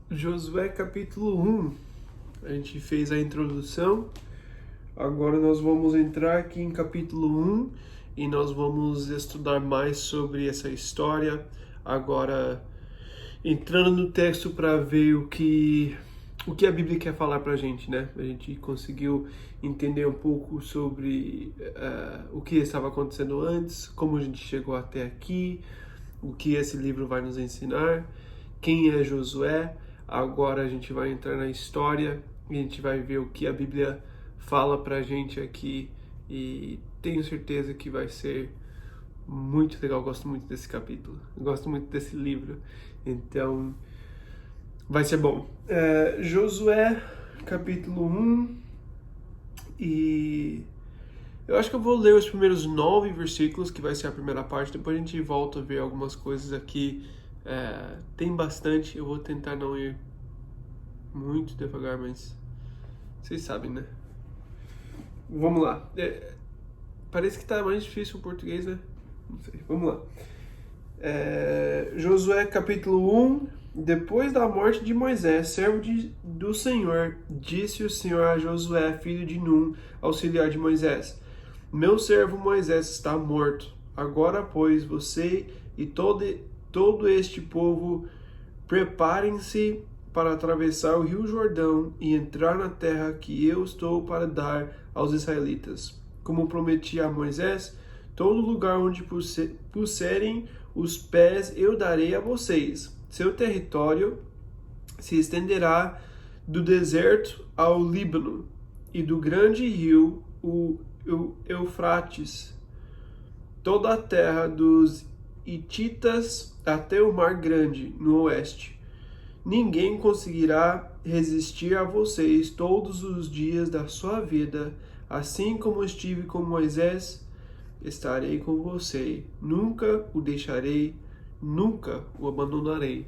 Josué capítulo 1. A gente fez a introdução, agora nós vamos entrar aqui em capítulo 1 e nós vamos estudar mais sobre essa história. Agora, entrando no texto para ver o que a Bíblia quer falar para a gente, né? A gente conseguiu entender um pouco sobre o que estava acontecendo antes, como a gente chegou até aqui, o que esse livro vai nos ensinar, quem é Josué. Agora a gente vai entrar na história e a gente vai ver o que a Bíblia fala pra gente aqui e tenho certeza que vai ser muito legal. Eu gosto muito desse capítulo, eu gosto muito desse livro, então vai ser bom. Josué capítulo 1 e eu acho que eu vou ler os primeiros 9 versículos, que vai ser a primeira parte, depois a gente volta a ver algumas coisas aqui. Tem bastante, eu vou tentar não ir muito devagar, mas vocês sabem, né? Vamos lá. Parece que tá mais difícil o português, né? Não sei. Vamos lá. Josué capítulo 1. Depois da morte de Moisés, servo do Senhor, disse o Senhor a Josué, filho de Num, auxiliar de Moisés: Meu servo Moisés está morto. Agora, pois, você e todo este povo preparem-se para atravessar o rio Jordão e entrar na terra que eu estou para dar aos israelitas. Como prometi a Moisés, todo lugar onde puserem os pés eu darei a vocês. Seu território se estenderá do deserto ao Líbano e do grande rio, o Eufrates, toda a terra dos Hititas até o Mar Grande, no oeste. Ninguém conseguirá resistir a vocês todos os dias da sua vida. Assim como estive com Moisés, estarei com você. Nunca o deixarei, nunca o abandonarei.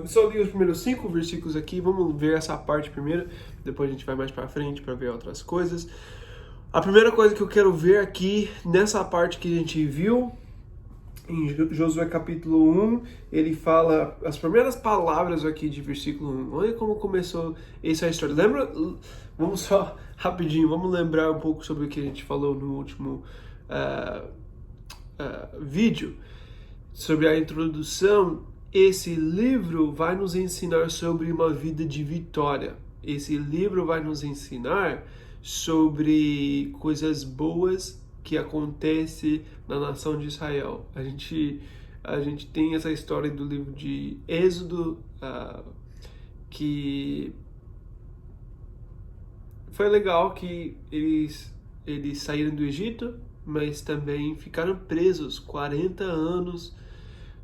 Só li os primeiros 5 versículos aqui, vamos ver essa parte primeiro, depois a gente vai mais para frente para ver outras coisas. A primeira coisa que eu quero ver aqui, nessa parte que a gente viu, em Josué capítulo 1, ele fala as primeiras palavras aqui de versículo 1. Olha como começou essa história. Lembra? Vamos só rapidinho, vamos lembrar um pouco sobre o que a gente falou no último vídeo, sobre a introdução. Esse livro vai nos ensinar sobre uma vida de vitória. Esse livro vai nos ensinar sobre coisas boas que acontece na nação de Israel. A gente tem essa história do livro de Êxodo, que foi legal que eles saíram do Egito, mas também ficaram presos 40 anos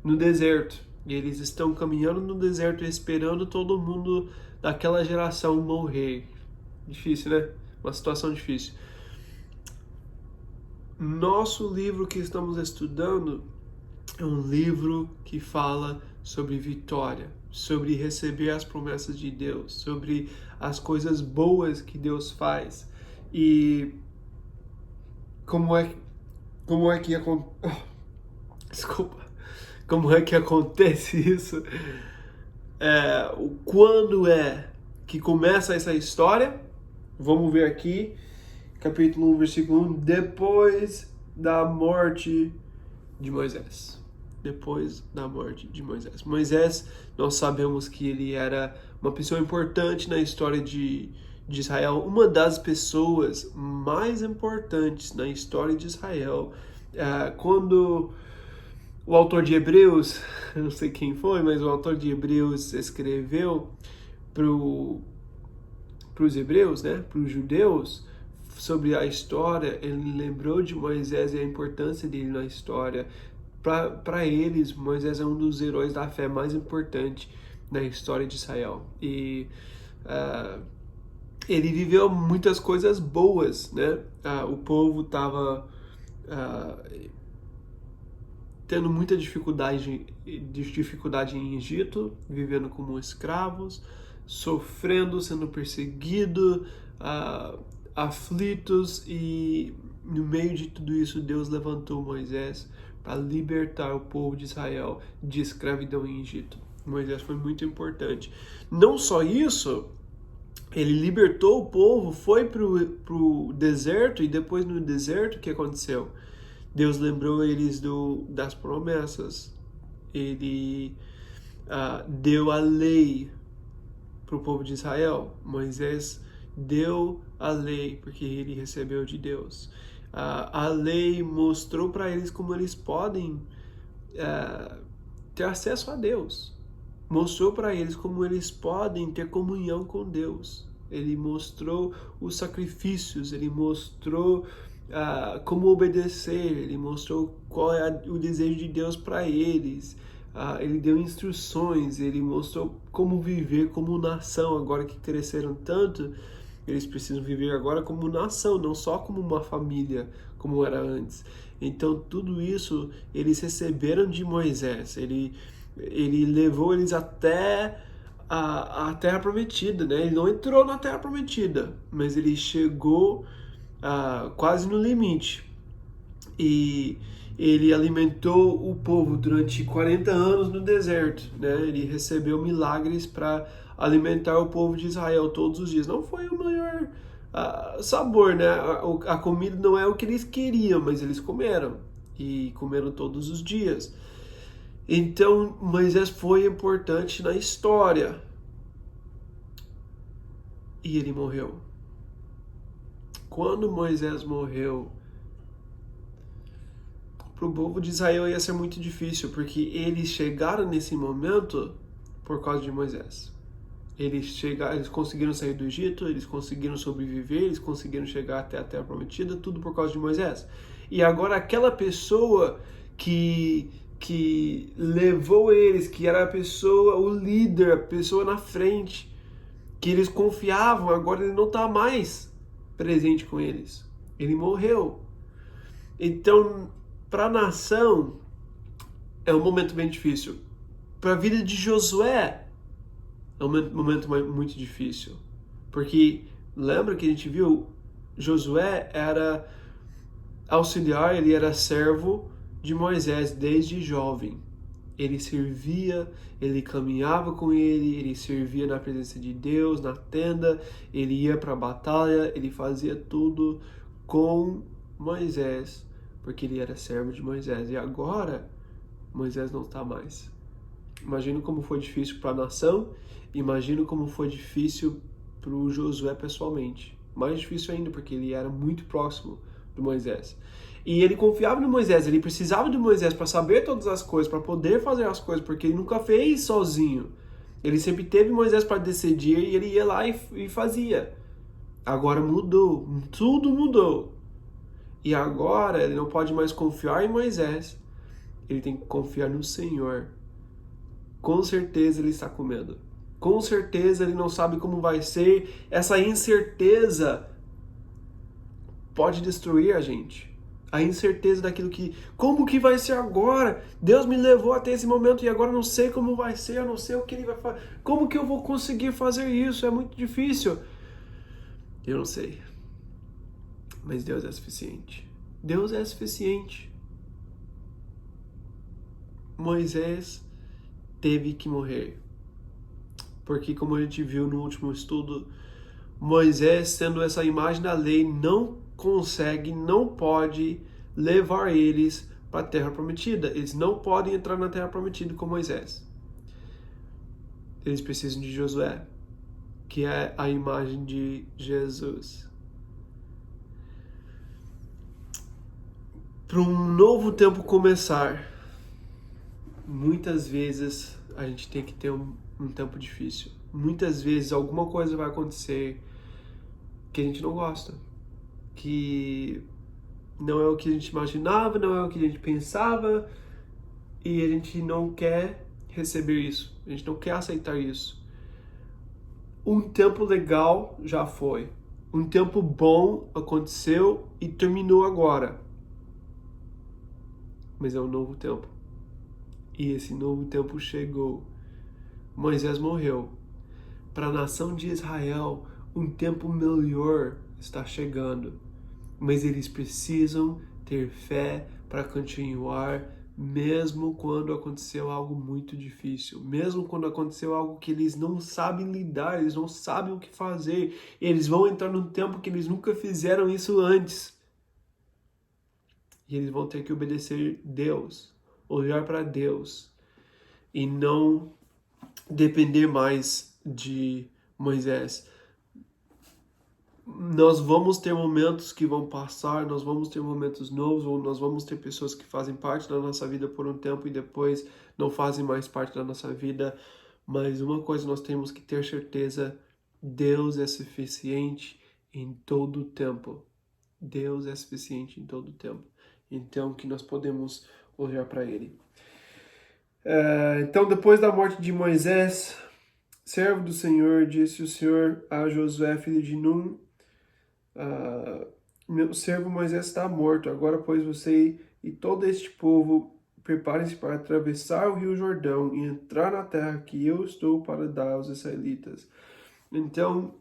no deserto. E eles estão caminhando no deserto esperando todo mundo daquela geração morrer. Difícil, né? Uma situação difícil. Nosso livro que estamos estudando é um livro que fala sobre vitória, sobre receber as promessas de Deus, sobre as coisas boas que Deus faz. E como é que como é que acontece isso? Quando é que começa essa história? Vamos ver aqui, capítulo 1, versículo 1, depois da morte de Moisés. Depois da morte de Moisés. Moisés, nós sabemos que ele era uma pessoa importante na história de Israel, uma das pessoas mais importantes na história de Israel. Quando o autor de Hebreus, eu não sei quem foi, mas o autor de Hebreus escreveu para os hebreus, né, para os judeus, sobre a história, ele lembrou de Moisés e a importância dele na história. Para eles, Moisés é um dos heróis da fé mais importante na história de Israel. E ele viveu muitas coisas boas, né? O povo estava tendo muita dificuldade em Egito, vivendo como escravos, sofrendo, sendo perseguido, aflitos, e no meio de tudo isso Deus levantou Moisés para libertar o povo de Israel de escravidão em Egito. Moisés foi muito importante. Não só isso, ele libertou o povo, foi pro deserto, e depois no deserto, o que aconteceu? Deus lembrou eles das promessas. Ele deu a lei para o povo de Israel. Moisés deu a lei porque ele recebeu de Deus. A lei mostrou para eles como eles podem ter acesso a Deus. Mostrou para eles como eles podem ter comunhão com Deus. Ele mostrou os sacrifícios, ele mostrou como obedecer, ele mostrou qual é o desejo de Deus para eles. Ele deu instruções, ele mostrou como viver como nação. Agora que cresceram tanto, eles precisam viver agora como nação, não só como uma família, como era antes. Então, tudo isso eles receberam de Moisés. Ele levou eles até a Terra Prometida, né? Ele não entrou na Terra Prometida, mas ele chegou quase no limite. E ele alimentou o povo durante 40 anos no deserto, né? Ele recebeu milagres para alimentar o povo de Israel todos os dias. Não foi o maior sabor, né? A comida não é o que eles queriam, mas eles comeram. E comeram todos os dias. Então, Moisés foi importante na história. E ele morreu. Quando Moisés morreu, para o povo de Israel ia ser muito difícil, porque eles chegaram nesse momento por causa de Moisés. Eles conseguiram sair do Egito, eles conseguiram sobreviver, eles conseguiram chegar até a Terra Prometida, tudo por causa de Moisés. E agora aquela pessoa que levou eles, que era a pessoa, o líder, a pessoa na frente, que eles confiavam, agora ele não está mais presente com eles. Ele morreu. Então, para a nação, é um momento bem difícil. Para a vida de Josué, é um momento muito difícil. Porque, lembra que a gente viu? Josué era auxiliar, ele era servo de Moisés desde jovem. Ele servia, ele caminhava com ele servia na presença de Deus, na tenda, ele ia para a batalha, ele fazia tudo com Moisés, porque ele era servo de Moisés. E agora, Moisés não está mais. Imagino como foi difícil para a nação, imagino como foi difícil para o Josué pessoalmente. Mais difícil ainda, porque ele era muito próximo de Moisés. E ele confiava no Moisés, ele precisava de Moisés para saber todas as coisas, para poder fazer as coisas, porque ele nunca fez sozinho. Ele sempre teve Moisés para decidir e ele ia lá e fazia. Agora mudou, tudo mudou. E agora ele não pode mais confiar em Moisés, ele tem que confiar no Senhor. Com certeza ele está com medo. Com certeza ele não sabe como vai ser. Essa incerteza pode destruir a gente. A incerteza daquilo como que vai ser agora? Deus me levou até esse momento e agora não sei como vai ser, eu não sei o que ele vai fazer. Como que eu vou conseguir fazer isso? É muito difícil. Eu não sei. Mas Deus é suficiente. Deus é suficiente. Moisés teve que morrer. Porque, como a gente viu no último estudo, Moisés, sendo essa imagem da lei, não consegue, não pode levar eles para a Terra Prometida. Eles não podem entrar na Terra Prometida com Moisés. Eles precisam de Josué, que é a imagem de Jesus. Para um novo tempo começar, muitas vezes a gente tem que ter um tempo difícil. Muitas vezes alguma coisa vai acontecer que a gente não gosta, que não é o que a gente imaginava, não é o que a gente pensava, e a gente não quer receber isso, a gente não quer aceitar isso. Um tempo legal já foi, um tempo bom aconteceu e terminou agora. Mas é um novo tempo. E esse novo tempo chegou. Moisés morreu. Para a nação de Israel, um tempo melhor está chegando. Mas eles precisam ter fé para continuar mesmo quando aconteceu algo muito difícil, mesmo quando aconteceu algo que eles não sabem lidar, eles não sabem o que fazer, eles vão entrar num tempo que eles nunca fizeram isso antes. E eles vão ter que obedecer Deus, olhar para Deus e não depender mais de Moisés. Nós vamos ter momentos que vão passar, nós vamos ter momentos novos, ou nós vamos ter pessoas que fazem parte da nossa vida por um tempo e depois não fazem mais parte da nossa vida. Mas uma coisa nós temos que ter certeza: Deus é suficiente em todo o tempo. Deus é suficiente em todo o tempo. Então que nós podemos olhar para Ele. Então, depois da morte de Moisés, servo do Senhor, disse o Senhor a Josué, filho de Num: meu servo Moisés está morto. Agora, pois, você e todo este povo preparem-se para atravessar o rio Jordão e entrar na terra que eu estou para dar aos israelitas. Então,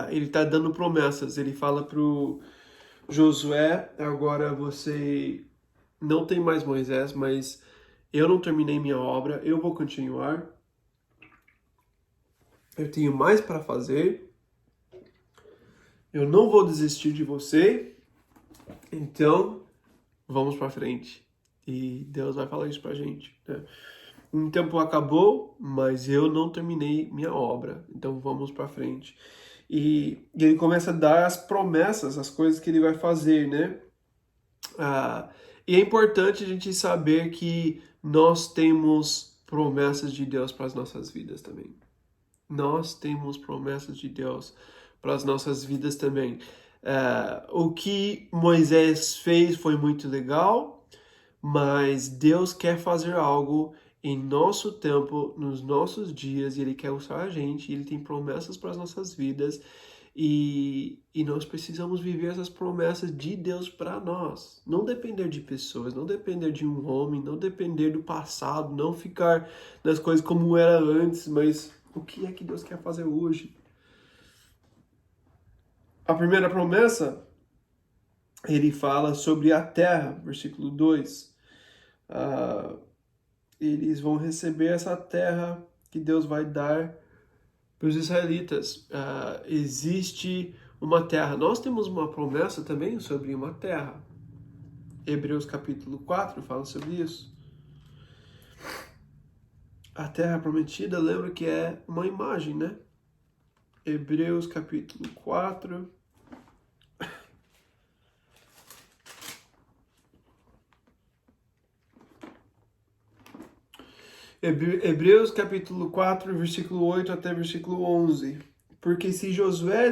ele está dando promessas. Ele fala para o Josué: agora você não tem mais Moisés, mas eu não terminei minha obra, eu vou continuar. Eu tenho mais para fazer. Eu não vou desistir de você. Então, vamos para frente. E Deus vai falar isso pra gente, né? Um tempo acabou, mas eu não terminei minha obra. Então, vamos para frente. E ele começa a dar as promessas, as coisas que ele vai fazer, né? E é importante a gente saber que nós temos promessas de Deus para as nossas vidas também. Nós temos promessas de Deus para as nossas vidas também. O que Moisés fez foi muito legal, mas Deus quer fazer algo em nosso tempo, nos nossos dias, e Ele quer usar a gente, e Ele tem promessas para as nossas vidas, e nós precisamos viver essas promessas de Deus para nós. Não depender de pessoas, não depender de um homem, não depender do passado, não ficar nas coisas como era antes, mas o que é que Deus quer fazer hoje? A primeira promessa, ele fala sobre a terra, versículo 2. Eles vão receber essa terra que Deus vai dar para os israelitas. Existe uma terra. Nós temos uma promessa também sobre uma terra. Hebreus capítulo 4 fala sobre isso. A terra prometida, lembra que é uma imagem, né? Hebreus capítulo 4. Hebreus capítulo 4, versículo 8 até versículo 11. Porque se Josué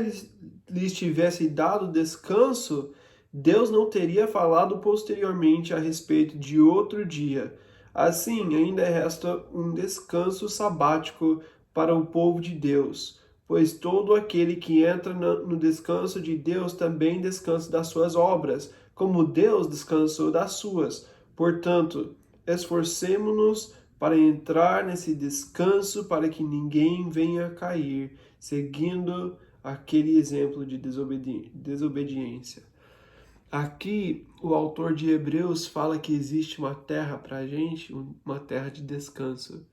lhes tivesse dado descanso, Deus não teria falado posteriormente a respeito de outro dia. Assim, ainda resta um descanso sabático para o povo de Deus, pois todo aquele que entra no descanso de Deus também descansa das suas obras, como Deus descansou das suas. Portanto, esforcemo-nos para entrar nesse descanso, para que ninguém venha a cair, seguindo aquele exemplo de desobediência. Aqui, o autor de Hebreus fala que existe uma terra para a gente, uma terra de descanso.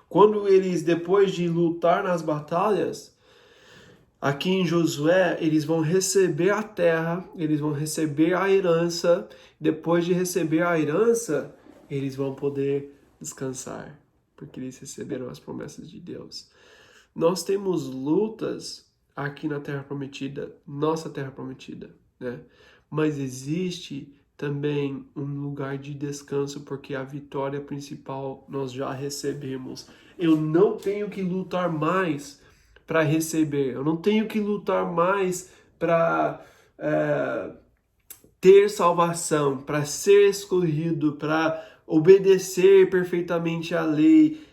Quando eles, depois de lutar nas batalhas, aqui em Josué, eles vão receber a terra, eles vão receber a herança. Depois de receber a herança, eles vão poder descansar, porque eles receberam as promessas de Deus. Nós temos lutas aqui na Terra Prometida, nossa Terra Prometida, né? Mas existe também um lugar de descanso, porque a vitória principal nós já recebemos. Eu não tenho que lutar mais para receber, eu não tenho que lutar mais para ter salvação, para ser escolhido, para obedecer perfeitamente à lei.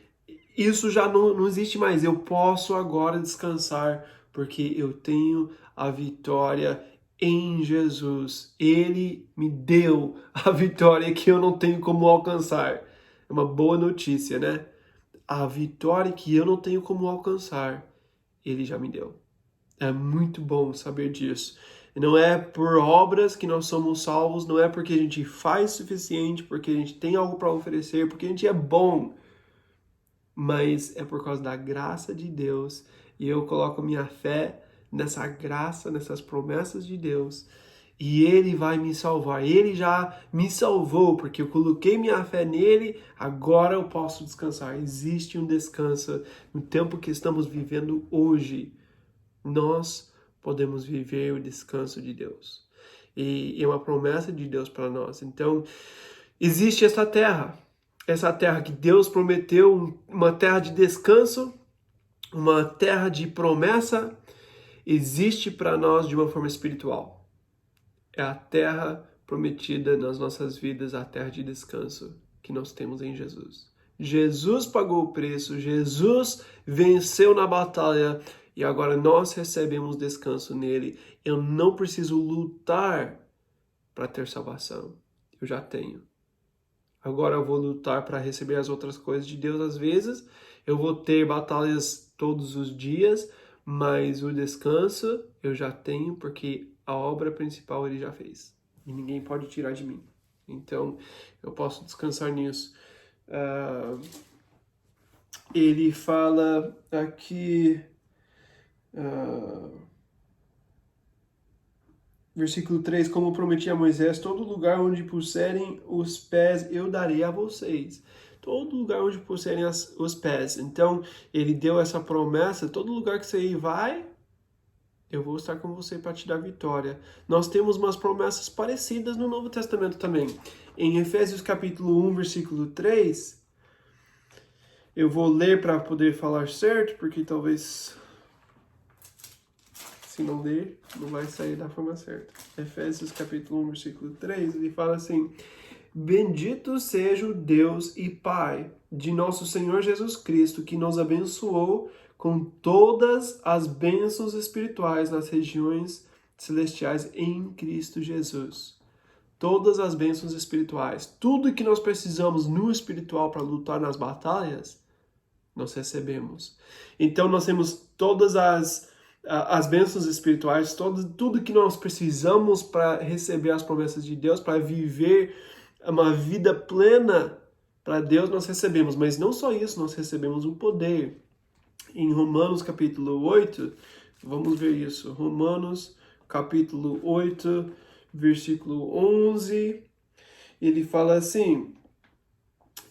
Isso já não existe mais. Eu posso agora descansar, porque eu tenho a vitória em Jesus. Ele me deu a vitória que eu não tenho como alcançar. É uma boa notícia, né? A vitória que eu não tenho como alcançar, Ele já me deu. É muito bom saber disso. Não é por obras que nós somos salvos, não é porque a gente faz o suficiente, porque a gente tem algo para oferecer, porque a gente é bom, mas é por causa da graça de Deus. E eu coloco minha fé nessa graça, nessas promessas de Deus. E Ele vai me salvar. Ele já me salvou, porque eu coloquei minha fé nele, agora eu posso descansar. Existe um descanso no tempo que estamos vivendo hoje. Nós podemos viver o descanso de Deus. E é uma promessa de Deus para nós. Então, existe essa terra que Deus prometeu, uma terra de descanso, uma terra de promessa, existe para nós de uma forma espiritual. É a terra prometida nas nossas vidas, a terra de descanso que nós temos em Jesus. Jesus pagou o preço, Jesus venceu na batalha e agora nós recebemos descanso nele. Eu não preciso lutar para ter salvação, eu já tenho. Agora eu vou lutar para receber as outras coisas de Deus às vezes. Eu vou ter batalhas todos os dias, mas o descanso eu já tenho porque a obra principal ele já fez. E ninguém pode tirar de mim. Então eu posso descansar nisso. Ele fala aqui... Versículo 3, como prometi a Moisés, todo lugar onde puserem os pés eu darei a vocês. Todo lugar onde puserem os pés. Então, ele deu essa promessa, todo lugar que você vai, eu vou estar com você para te dar vitória. Nós temos umas promessas parecidas no Novo Testamento também. Em Efésios capítulo 1, versículo 3, eu vou ler para poder falar certo, porque talvez... se não ler, não vai sair da forma certa. Efésios capítulo 1, versículo 3, ele fala assim: Bendito seja o Deus e Pai de nosso Senhor Jesus Cristo, que nos abençoou com todas as bênçãos espirituais nas regiões celestiais em Cristo Jesus. Todas as bênçãos espirituais. Tudo que nós precisamos no espiritual para lutar nas batalhas, nós recebemos. Então nós temos todas as bênçãos espirituais, tudo que nós precisamos para receber as promessas de Deus, para viver uma vida plena para Deus, nós recebemos. Mas não só isso, nós recebemos o poder. Em Romanos capítulo 8, vamos ver isso. Romanos capítulo 8, versículo 11, ele fala assim: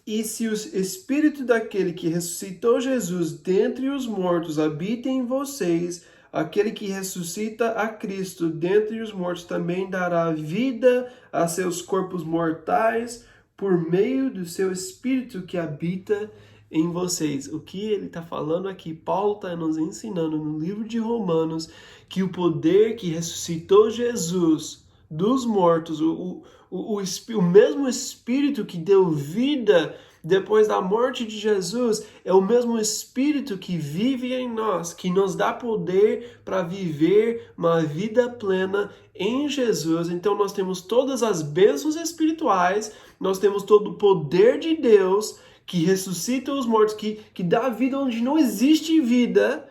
E se o Espírito daquele que ressuscitou Jesus dentre os mortos habita em vocês, aquele que ressuscita a Cristo dentre os mortos também dará vida a seus corpos mortais por meio do seu Espírito que habita em vocês. O que ele está falando aqui, Paulo está nos ensinando no livro de Romanos, que o poder que ressuscitou Jesus dos mortos, o mesmo Espírito que deu vida depois da morte de Jesus, é o mesmo Espírito que vive em nós, que nos dá poder para viver uma vida plena em Jesus. Então nós temos todas as bênçãos espirituais, nós temos todo o poder de Deus que ressuscita os mortos, que dá vida onde não existe vida.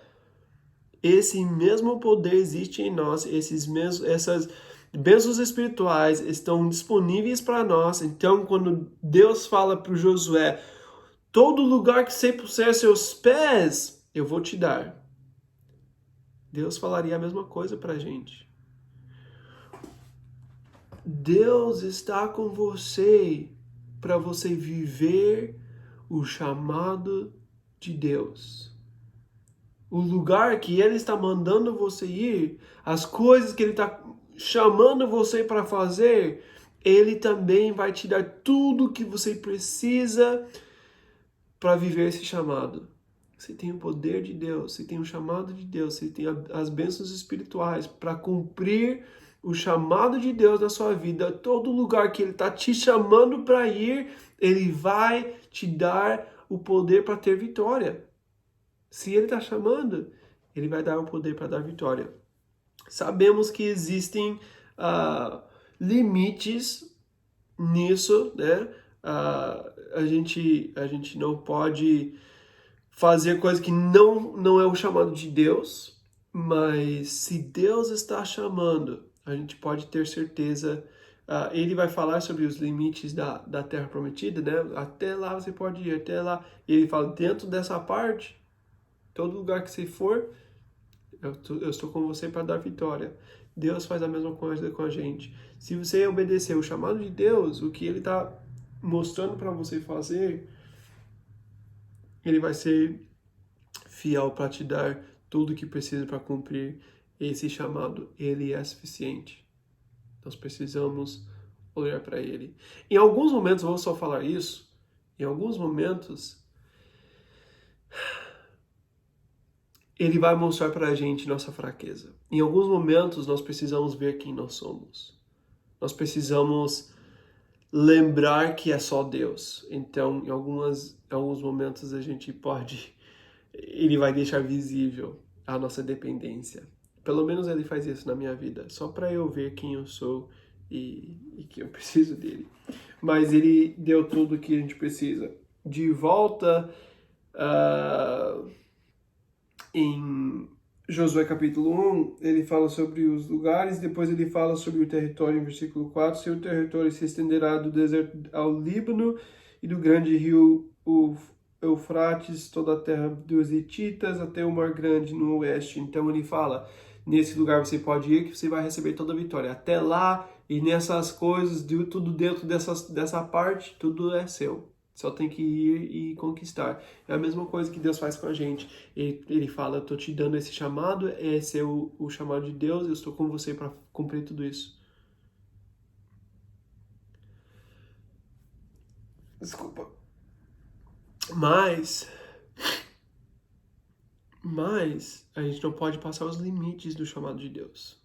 Esse mesmo poder existe em nós, essas bênçãos espirituais estão disponíveis para nós. Então, quando Deus fala para o Josué, todo lugar que você puser seus pés, eu vou te dar. Deus falaria a mesma coisa para a gente. Deus está com você para você viver o chamado de Deus. O lugar que Ele está mandando você ir, as coisas que Ele está chamando você para fazer, Ele também vai te dar tudo o que você precisa para viver esse chamado. Você tem o poder de Deus, você tem o chamado de Deus, você tem as bênçãos espirituais para cumprir o chamado de Deus na sua vida. Todo lugar que Ele está te chamando para ir, Ele vai te dar o poder para ter vitória. Se Ele está chamando, Ele vai dar o poder para dar vitória. Sabemos que existem limites nisso, né? A gente não pode fazer coisa que não é o chamado de Deus, mas se Deus está chamando, a gente pode ter certeza. Ele vai falar sobre os limites da Terra Prometida, né? Até lá você pode ir, até lá. E ele fala, dentro dessa parte, todo lugar que você for, eu estou com você para dar vitória. Deus faz a mesma coisa com a gente. Se você obedecer o chamado de Deus, o que Ele está mostrando para você fazer, Ele vai ser fiel para te dar tudo o que precisa para cumprir esse chamado. Ele é suficiente. Nós precisamos olhar para Ele. Em alguns momentos, vou só falar isso, em alguns momentos, Ele vai mostrar para a gente nossa fraqueza. Em alguns momentos, nós precisamos ver quem nós somos. Nós precisamos lembrar que é só Deus. Então, em alguns momentos, a gente pode... Ele vai deixar visível a nossa dependência. Pelo menos Ele faz isso na minha vida. Só para eu ver quem eu sou e que eu preciso dele. Mas Ele deu tudo o que a gente precisa. De volta... em Josué capítulo 1, ele fala sobre os lugares, depois ele fala sobre o território em versículo 4, seu território se estenderá do deserto ao Líbano e do grande rio Eufrates, toda a terra dos Hititas, até o Mar Grande no oeste. Então ele fala, nesse lugar você pode ir que você vai receber toda a vitória. Até lá, e nessas coisas, tudo dentro dessa parte, tudo é seu. Só tem que ir e conquistar. É a mesma coisa que Deus faz com a gente. Ele fala, eu estou te dando esse chamado, esse é o chamado de Deus, eu estou com você para cumprir tudo isso. Desculpa. Mas a gente não pode passar os limites do chamado de Deus.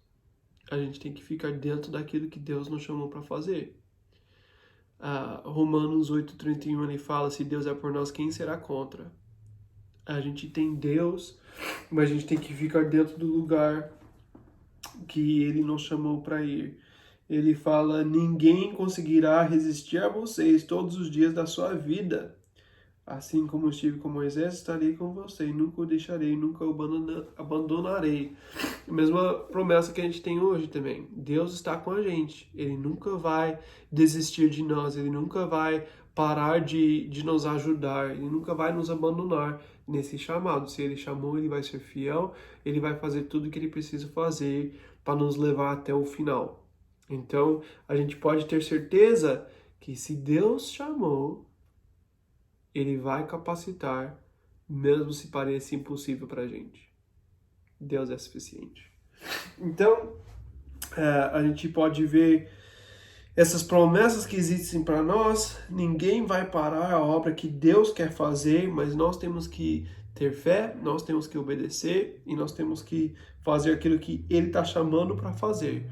A gente tem que ficar dentro daquilo que Deus nos chamou para fazer. Romanos 8:31 ele fala, se Deus é por nós, quem será contra? A gente tem Deus, mas a gente tem que ficar dentro do lugar que Ele nos chamou para ir. Ele fala, ninguém conseguirá resistir a vocês todos os dias da sua vida. Assim como estive com Moisés, estarei com você, e nunca o deixarei, nunca o abandonarei. A mesma promessa que a gente tem hoje também. Deus está com a gente. Ele nunca vai desistir de nós, Ele nunca vai parar de nos ajudar, Ele nunca vai nos abandonar nesse chamado. Se Ele chamou, Ele vai ser fiel, Ele vai fazer tudo o que Ele precisa fazer para nos levar até o final. Então, a gente pode ter certeza que se Deus chamou, Ele vai capacitar, mesmo se pareça impossível para a gente. Deus é suficiente. Então, a gente pode ver essas promessas que existem para nós. Ninguém vai parar a obra que Deus quer fazer, mas nós temos que ter fé, nós temos que obedecer e nós temos que fazer aquilo que Ele está chamando para fazer.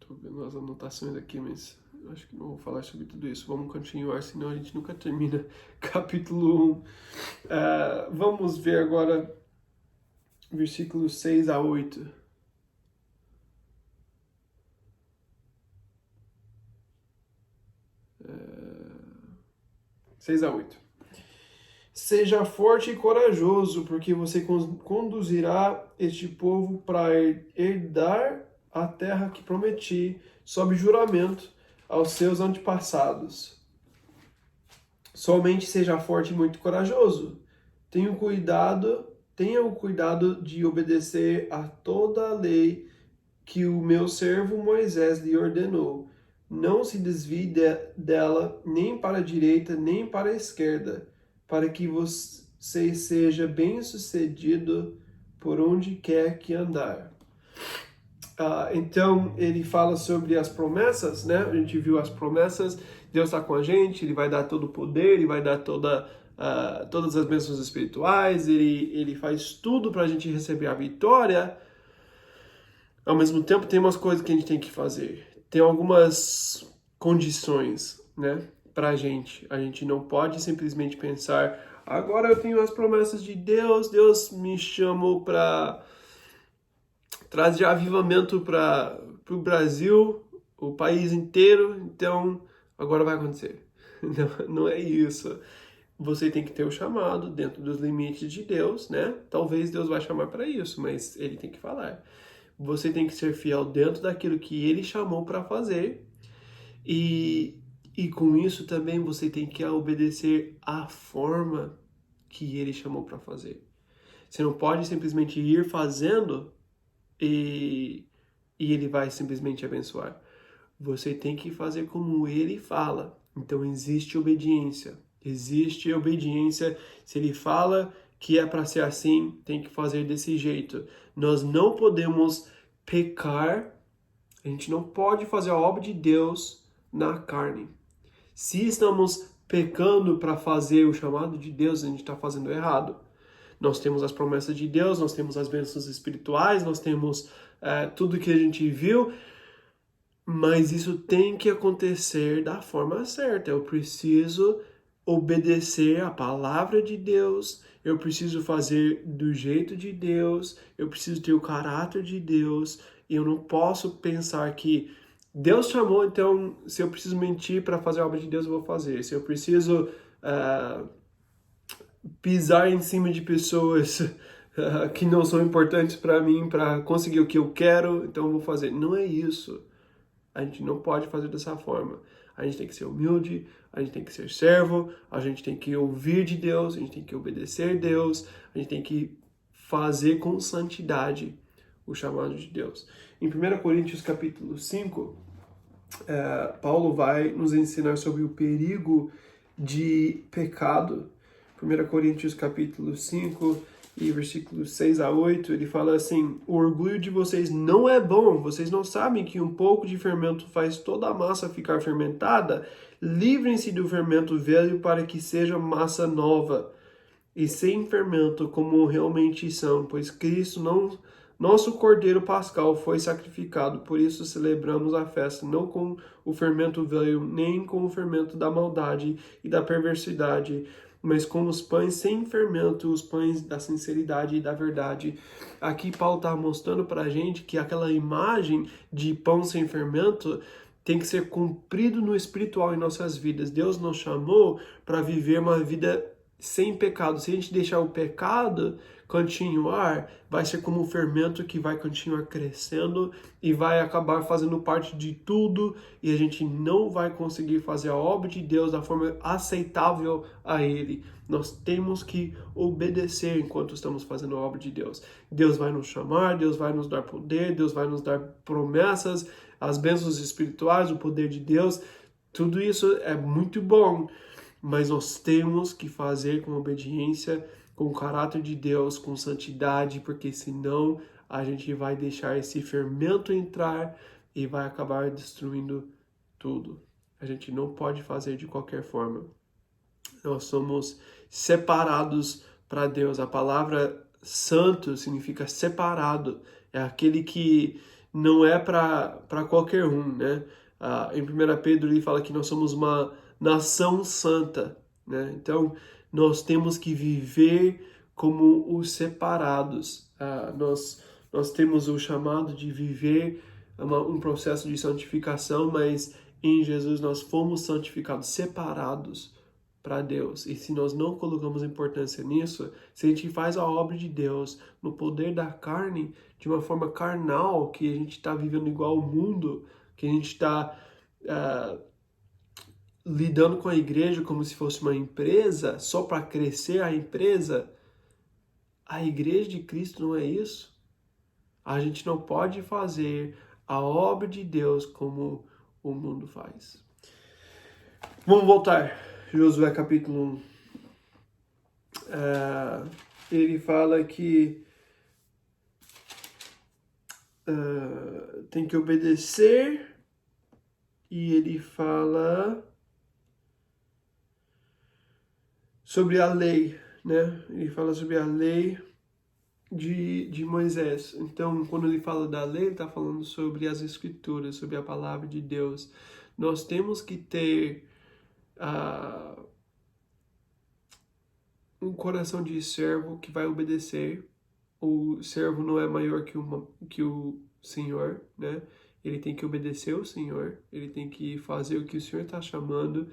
Estou vendo as anotações aqui, mas acho que não vou falar sobre tudo isso. Vamos continuar, senão a gente nunca termina capítulo 1. Vamos ver agora versículos 6 a 8. Uh, 6 a 8. Seja forte e corajoso, porque você conduzirá este povo para herdar a terra que prometi, sob juramento, aos seus antepassados. Somente seja forte e muito corajoso. Tenha o cuidado de obedecer a toda a lei que o meu servo Moisés lhe ordenou. Não se desvie dela nem para a direita, nem para a esquerda, para que você seja bem-sucedido por onde quer que andar. Então, ele fala sobre as promessas, né? A gente viu as promessas, Deus está com a gente, Ele vai dar todo o poder, Ele vai dar todas as bênçãos espirituais, ele faz tudo para a gente receber a vitória. Ao mesmo tempo, tem umas coisas que a gente tem que fazer. Tem algumas condições, né, para a gente. A gente não pode simplesmente pensar, agora eu tenho as promessas de Deus, Deus me chamou para trazer avivamento para o Brasil, o país inteiro, então agora vai acontecer. Não é isso. você tem que ter o chamado dentro dos limites de Deus, né? Talvez Deus vai chamar para isso, mas ele tem que falar. Você tem que ser fiel dentro daquilo que ele chamou para fazer e com isso também você tem que obedecer à forma que ele chamou para fazer. Você não pode simplesmente ir fazendo e ele vai simplesmente abençoar. Você tem que fazer como ele fala. Então existe obediência. Existe obediência. Se ele fala que é para ser assim, tem que fazer desse jeito. Nós não podemos pecar. A gente não pode fazer a obra de Deus na carne. Se estamos pecando para fazer o chamado de Deus, a gente está fazendo errado. Nós temos as promessas de Deus, nós temos as bênçãos espirituais, nós temos tudo que a gente viu, mas isso tem que acontecer da forma certa. Eu preciso obedecer a palavra de Deus, eu preciso fazer do jeito de Deus, eu preciso ter o caráter de Deus, e eu não posso pensar que Deus chamou, então se eu preciso mentir para fazer a obra de Deus, eu vou fazer. Se eu preciso pisar em cima de pessoas que não são importantes para mim para conseguir o que eu quero, então eu vou fazer. Não é isso. A gente não pode fazer dessa forma. A gente tem que ser humilde, a gente tem que ser servo, a gente tem que ouvir de Deus, a gente tem que obedecer a Deus, a gente tem que fazer com santidade o chamado de Deus. Em 1 Coríntios capítulo 5, Paulo vai nos ensinar sobre o perigo de pecado. 1 Coríntios capítulo 5 e versículos 6 a 8, ele fala assim: o orgulho de vocês não é bom, vocês não sabem que um pouco de fermento faz toda a massa ficar fermentada? Livrem-se do fermento velho para que seja massa nova e sem fermento, como realmente são, pois Cristo, nosso Cordeiro Pascal, foi sacrificado. Por isso celebramos a festa, não com o fermento velho, nem com o fermento da maldade e da perversidade, mas com os pães sem fermento, os pães da sinceridade e da verdade. Aqui Paulo está mostrando para a gente que aquela imagem de pão sem fermento tem que ser cumprido no espiritual em nossas vidas. Deus nos chamou para viver uma vida sem pecado. Se a gente deixar o pecado continuar, vai ser como um fermento que vai continuar crescendo e vai acabar fazendo parte de tudo, e a gente não vai conseguir fazer a obra de Deus da forma aceitável a Ele. Nós temos que obedecer enquanto estamos fazendo a obra de Deus. Deus vai nos chamar, Deus vai nos dar poder, Deus vai nos dar promessas, as bênçãos espirituais, o poder de Deus. Tudo isso é muito bom, mas nós temos que fazer com obediência, com o caráter de Deus, com santidade, porque senão a gente vai deixar esse fermento entrar e vai acabar destruindo tudo. A gente não pode fazer de qualquer forma. Nós somos separados para Deus. A palavra santo significa separado. É aquele que não é para qualquer um, né? Em 1 Pedro ele fala que nós somos uma nação santa, né? Então, nós temos que viver como os separados. Nós temos o chamado de viver um processo de santificação, mas em Jesus nós fomos santificados, separados para Deus. E se nós não colocamos importância nisso, se a gente faz a obra de Deus no poder da carne, de uma forma carnal, que a gente está vivendo igual ao mundo, que a gente está lidando com a igreja como se fosse uma empresa, só para crescer a empresa, a igreja de Cristo não é isso. A gente não pode fazer a obra de Deus como o mundo faz. Vamos voltar. Josué capítulo 1. Ele fala que tem que obedecer, e ele fala sobre a lei, né? Ele fala sobre a lei de Moisés. Então, quando ele fala da lei, ele está falando sobre as escrituras, sobre a palavra de Deus. Nós temos que ter um coração de servo que vai obedecer. O servo não é maior que o Senhor, né? Ele tem que obedecer o Senhor, ele tem que fazer o que o Senhor está chamando,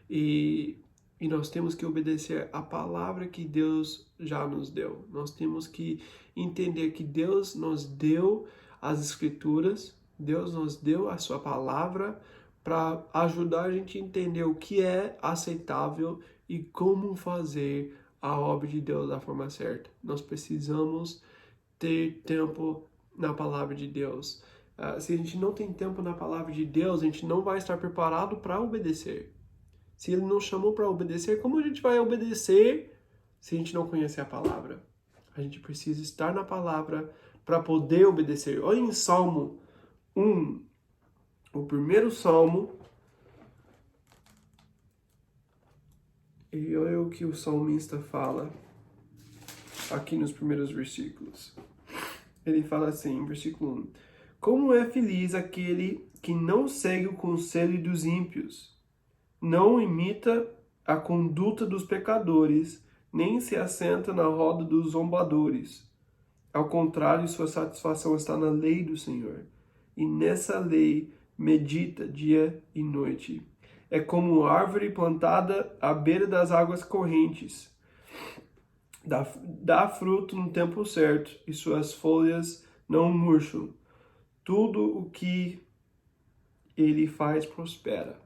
e E nós temos que obedecer a palavra que Deus já nos deu. Nós temos que entender que Deus nos deu as Escrituras, Deus nos deu a sua palavra para ajudar a gente a entender o que é aceitável e como fazer a obra de Deus da forma certa. Nós precisamos ter tempo na palavra de Deus. Se a gente não tem tempo na palavra de Deus, a gente não vai estar preparado para obedecer. Se ele não chamou para obedecer, como a gente vai obedecer se a gente não conhecer a palavra? A gente precisa estar na palavra para poder obedecer. Olha em Salmo 1, o primeiro salmo, e olha o que o salmista fala aqui nos primeiros versículos. Ele fala assim, versículo 1: Como é feliz aquele que não segue o conselho dos ímpios, não imita a conduta dos pecadores, nem se assenta na roda dos zombadores. Ao contrário, sua satisfação está na lei do Senhor, e nessa lei medita dia e noite. É como árvore plantada à beira das águas correntes. Dá fruto no tempo certo, e suas folhas não murcham. Tudo o que ele faz prospera.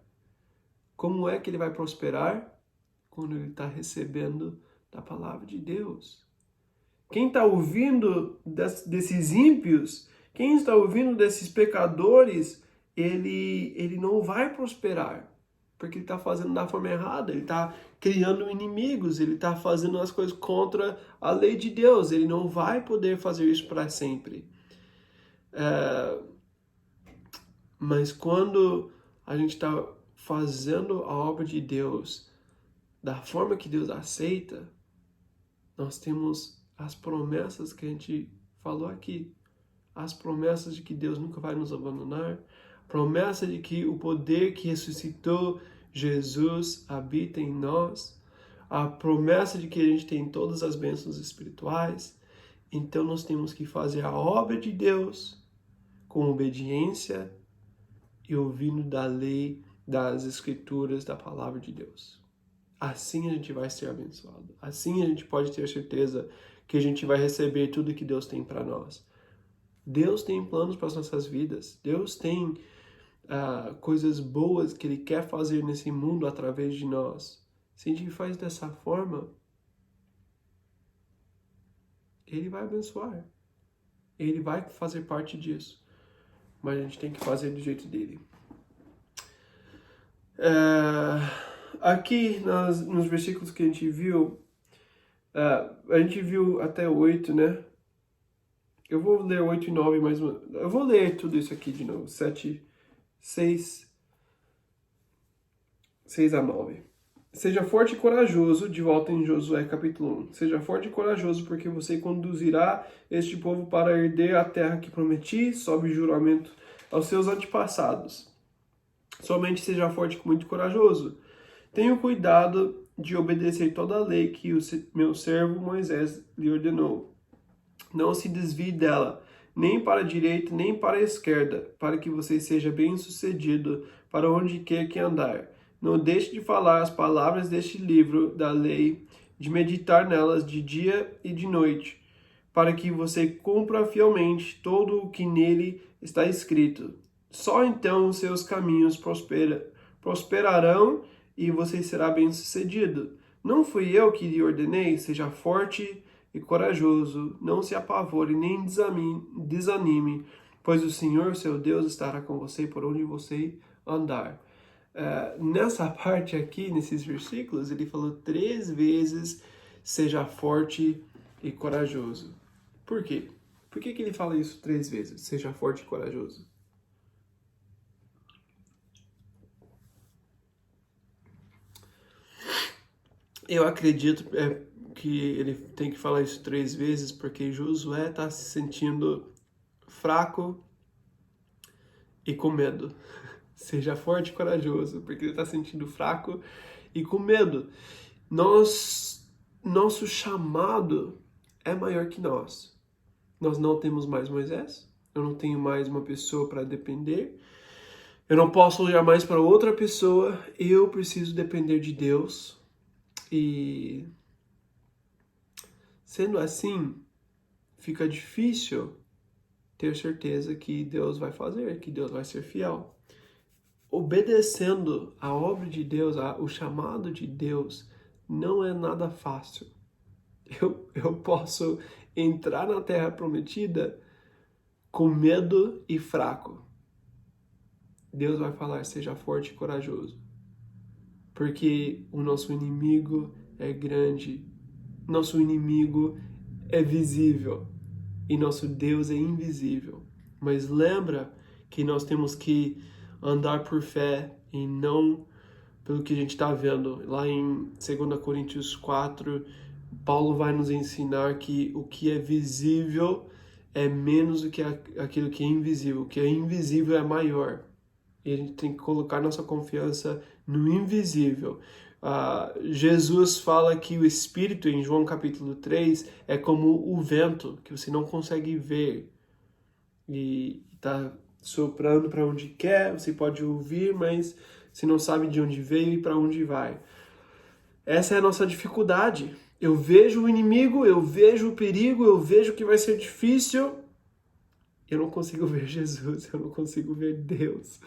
Como é que ele vai prosperar? Quando ele está recebendo da palavra de Deus. Quem está ouvindo desses ímpios, quem está ouvindo desses pecadores, ele não vai prosperar. Porque ele está fazendo da forma errada, ele está criando inimigos, ele está fazendo as coisas contra a lei de Deus. Ele não vai poder fazer isso para sempre. Mas quando a gente está fazendo a obra de Deus da forma que Deus aceita, nós temos as promessas que a gente falou aqui. As promessas de que Deus nunca vai nos abandonar. Promessa de que o poder que ressuscitou Jesus habita em nós. A promessa de que a gente tem todas as bênçãos espirituais. Então nós temos que fazer a obra de Deus com obediência e ouvindo da lei, das escrituras, da palavra de Deus. Assim a gente vai ser abençoado. Assim a gente pode ter certeza que a gente vai receber tudo que Deus tem para nós. Deus tem planos para as nossas vidas. Deus tem coisas boas que Ele quer fazer nesse mundo através de nós. Se a gente faz dessa forma, Ele vai abençoar. Ele vai fazer parte disso. Mas a gente tem que fazer do jeito dele. Aqui nos versículos que a gente viu até 8, né? Eu vou ler 8 e 9 mais uma. Eu vou ler tudo isso aqui de novo. 6 a 9. Seja forte e corajoso, de volta em Josué capítulo 1. Seja forte e corajoso, porque você conduzirá este povo para herder a terra que prometi, sob juramento aos seus antepassados. Somente seja forte e muito corajoso. Tenha cuidado de obedecer toda a lei que o meu servo Moisés lhe ordenou. Não se desvie dela, nem para a direita, nem para a esquerda, para que você seja bem-sucedido para onde quer que andar. Não deixe de falar as palavras deste livro da lei, de meditar nelas de dia e de noite, para que você cumpra fielmente todo o que nele está escrito. Só então os seus caminhos prosperarão e você será bem-sucedido. Não fui eu que lhe ordenei? Seja forte e corajoso, não se apavore nem desanime, pois o Senhor, seu Deus, estará com você por onde você andar. Nessa parte aqui, nesses versículos, ele falou 3 vezes, seja forte e corajoso. Por quê? Por que ele fala isso 3 vezes, seja forte e corajoso? Eu acredito que ele tem que falar isso 3 vezes porque Josué está se sentindo fraco e com medo. Seja forte e corajoso, porque ele está se sentindo fraco e com medo. Nosso chamado é maior que nós. Nós não temos mais Moisés, eu não tenho mais uma pessoa para depender, eu não posso olhar mais para outra pessoa, eu preciso depender de Deus. E sendo assim, fica difícil ter certeza que Deus vai fazer, que Deus vai ser fiel. Obedecendo a obra de Deus, o chamado de Deus, não é nada fácil. Eu posso entrar na Terra Prometida com medo e fraco. Deus vai falar, seja forte e corajoso. Porque o nosso inimigo é grande, nosso inimigo é visível e nosso Deus é invisível. Mas lembra que nós temos que andar por fé e não pelo que a gente está vendo. Lá em 2 Coríntios 4, Paulo vai nos ensinar que o que é visível é menos do que aquilo que é invisível. O que é invisível é maior. E a gente tem que colocar nossa confiança no invisível. Jesus fala que o Espírito, em João capítulo 3, é como o vento, que você não consegue ver. E está soprando para onde quer, você pode ouvir, mas você não sabe de onde veio e para onde vai. Essa é a nossa dificuldade. Eu vejo o inimigo, eu vejo o perigo, eu vejo que vai ser difícil. Eu não consigo ver Jesus, eu não consigo ver Deus.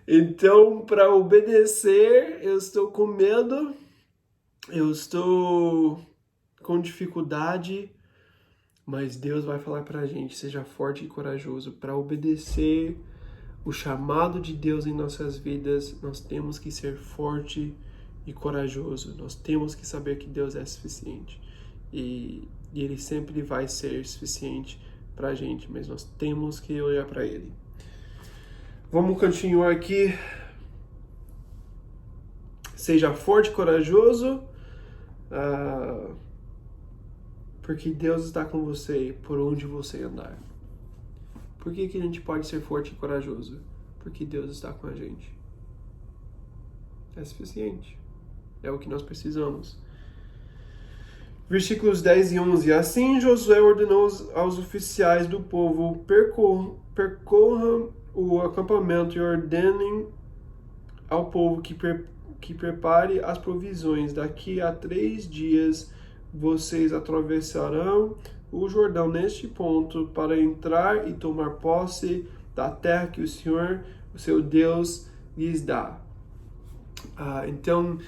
Então, para obedecer, eu estou com medo, eu estou com dificuldade, mas Deus vai falar para a gente, seja forte e corajoso. Para obedecer o chamado de Deus em nossas vidas, nós temos que ser forte e corajoso. Nós temos que saber que Deus é suficiente. E Ele sempre vai ser suficiente para a gente, mas nós temos que olhar para Ele. Vamos continuar aqui. Seja forte e corajoso, porque Deus está com você por onde você andar. Por que a gente pode ser forte e corajoso? Porque Deus está com a gente. É suficiente. É o que nós precisamos. Versículos 10 e 11. Assim Josué ordenou aos oficiais do povo, percorram o acampamento e ordenem ao povo que prepare as provisões. Daqui a 3 dias vocês atravessarão o Jordão neste ponto para entrar e tomar posse da terra que o Senhor, o seu Deus, lhes dá. Então,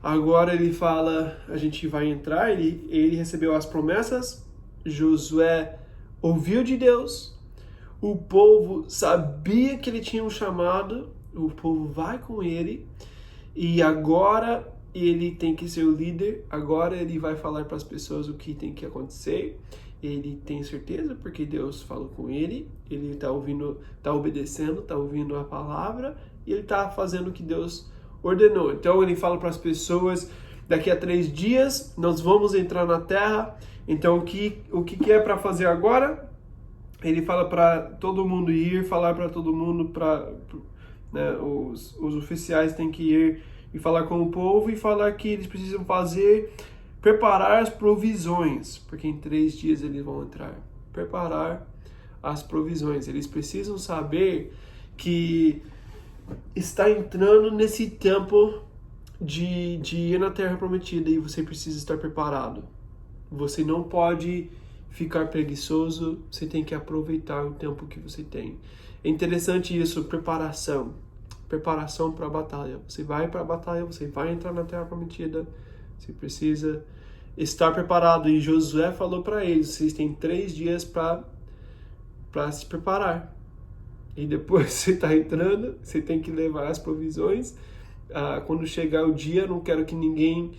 agora ele fala, a gente vai entrar, ele recebeu as promessas, Josué ouviu de Deus, o povo sabia que ele tinha um chamado, o povo vai com ele, e agora ele tem que ser o líder, agora ele vai falar para as pessoas o que tem que acontecer, ele tem certeza porque Deus falou com ele está ouvindo, está obedecendo, está ouvindo a palavra, e ele está fazendo o que Deus ordenou. Então ele fala para as pessoas, daqui a 3 dias nós vamos entrar na terra. Então o que é para fazer agora? Ele fala para todo mundo ir, falar para todo mundo, né, os oficiais têm que ir e falar com o povo e falar que eles precisam preparar as provisões, porque em 3 dias eles vão entrar. Preparar as provisões. Eles precisam saber que está entrando nesse tempo de ir na Terra Prometida e você precisa estar preparado. Você não pode ficar preguiçoso, você tem que aproveitar o tempo que você tem. É interessante isso, preparação para a batalha. Você vai para a batalha, você vai entrar na Terra Prometida, você precisa estar preparado. E Josué falou para eles, vocês têm 3 dias para se preparar. E depois você está entrando, você tem que levar as provisões. Quando chegar o dia, não quero que ninguém